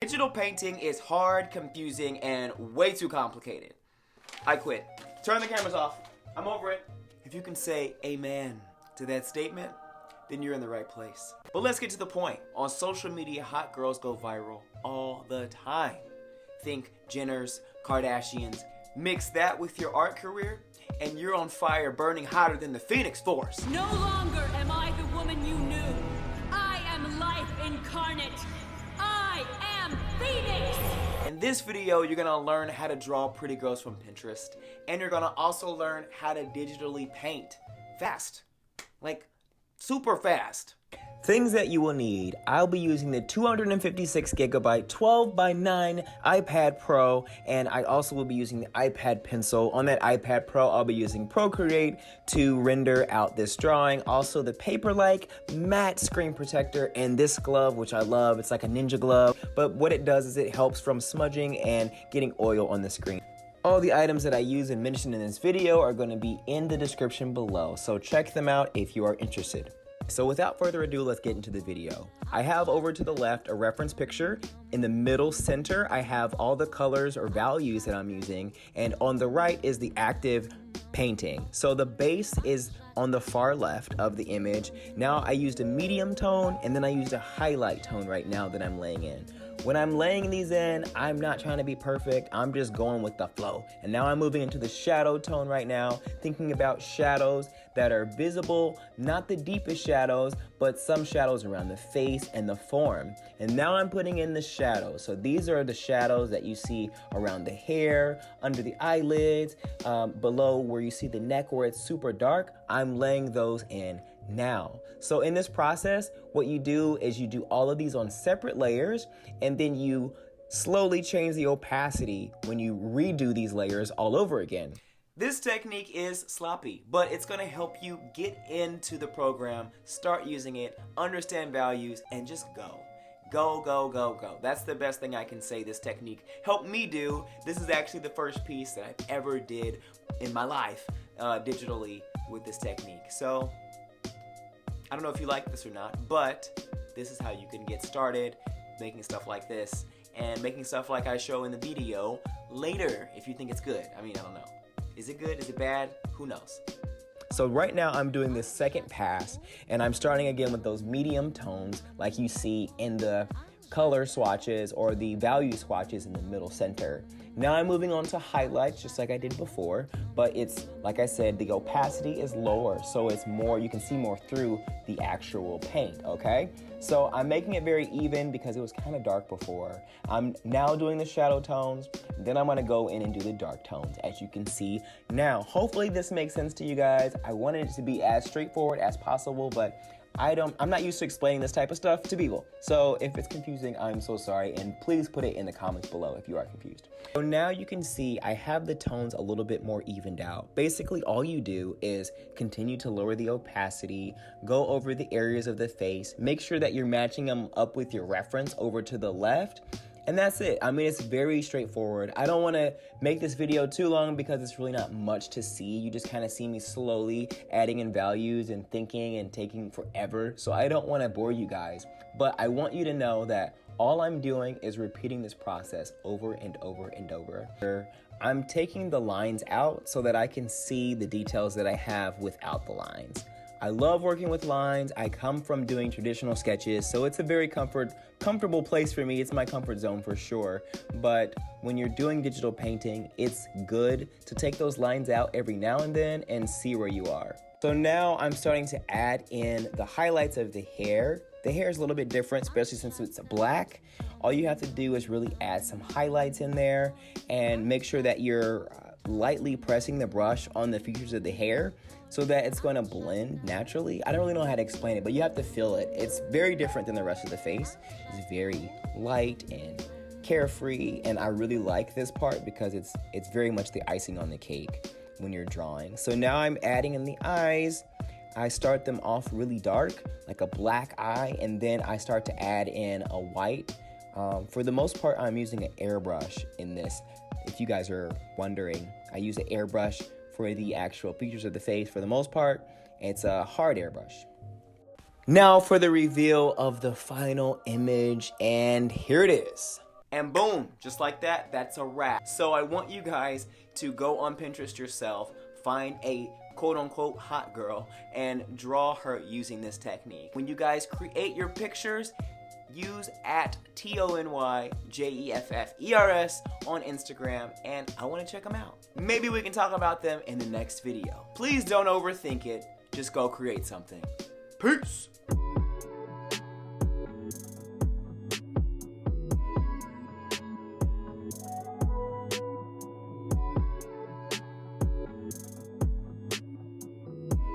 Digital painting is hard, confusing, and way too complicated. I quit. Turn the cameras off. I'm over it. If you can say amen to that statement, then you're in the right place. But let's get to the point. On social media, hot girls go viral all the time. Think Jenners, Kardashians. Mix that with your art career, and you're on fire, burning hotter than the Phoenix Force. No longer am I the woman you knew. I am life incarnate. I am Phoenix! In this video, you're gonna learn how to draw pretty girls from Pinterest, and you're gonna also learn how to digitally paint fast. Like, super fast. Things that you will need. I'll be using the 256 gigabyte 12 by 9 iPad Pro, and I also will be using the iPad Pencil. On that iPad Pro, I'll be using Procreate to render out this drawing. Also the Paperlike matte screen protector and this glove, which I love. It's like a ninja glove, but what it does is it helps from smudging and getting oil on the screen. All the items that I use and mentioned in this video are going to be in the description below, so check them out if you are interested. So without further ado, let's get into the video. I have over to the left a reference picture. In the middle center, I have all the colors or values that I'm using. And on the right is the active painting. So the base is on the far left of the image. Now I used a medium tone and then I used a highlight tone right now that I'm laying in. When I'm laying these in, I'm not trying to be perfect, I'm just going with the flow. And now I'm moving into the shadow tone right now, thinking about shadows that are visible, not the deepest shadows, but some shadows around the face and the form. And now I'm putting in the shadows. So these are the shadows that you see around the hair, under the eyelids, below where you see the neck where it's super dark. I'm laying those in now. So in this process, what you do is you do all of these on separate layers, and then you slowly change the opacity when you redo these layers all over again. This technique is sloppy, but it's gonna help you get into the program, start using it, understand values, and just go. Go, go, go, go. That's the best thing I can say this technique helped me do. This is actually the first piece that I've ever did in my life digitally with this technique. So I don't know if you like this or not, but this is how you can get started making stuff like this and making stuff like I show in the video later if you think it's good. I mean, I don't know. Is it good? Is it bad? Who knows? So right now I'm doing this second pass and I'm starting again with those medium tones like you see in the color swatches or the value swatches in the middle center. Now I'm moving on to highlights just like I did before, but it's, like I said, the opacity is lower, so it's more, you can see more through the actual paint, okay? So I'm making it very even because it was kind of dark before. I'm now doing the shadow tones, then I'm gonna go in and do the dark tones, as you can see now. Hopefully this makes sense to you guys. I wanted it to be as straightforward as possible, but I'm not used to explaining this type of stuff to people. So if it's confusing, I'm so sorry, and please put it in the comments below if you are confused. So now you can see I have the tones a little bit more evened out. Basically, all you do is continue to lower the opacity, go over the areas of the face, make sure that you're matching them up with your reference over to the left, and that's it. I mean, it's very straightforward. I don't want to make this video too long because it's really not much to see. You just kind of see me slowly adding in values and thinking and taking forever. So I don't want to bore you guys, but I want you to know that all I'm doing is repeating this process over and over and over. I'm taking the lines out so that I can see the details that I have without the lines. I love working with lines. I come from doing traditional sketches, so it's a very comfortable place for me. It's my comfort zone for sure. But when you're doing digital painting, it's good to take those lines out every now and then and see where you are. So now I'm starting to add in the highlights of the hair. The hair is a little bit different, especially since it's black. All you have to do is really add some highlights in there and make sure that you're lightly pressing the brush on the features of the hair so that it's going to blend naturally. I don't really know how to explain it, but you have to feel it. It's very different than the rest of the face. It's very light and carefree, and I really like this part because it's very much the icing on the cake when you're drawing. So now I'm adding in the eyes. I start them off really dark, like a black eye, and then I start to add in a white. For the most part, I'm using an airbrush in this. If you guys are wondering, I use an airbrush for the actual features of the face. For the most part, it's a hard airbrush. Now for the reveal of the final image, and here it is. And boom, just like that, that's a wrap. So I want you guys to go on Pinterest yourself, find a quote-unquote hot girl, and draw her using this technique. When you guys create your pictures, use @TONYJEFFERS on Instagram, and I want to check them out. Maybe we can talk about them in the next video. Please don't overthink it, just go create something. Peace!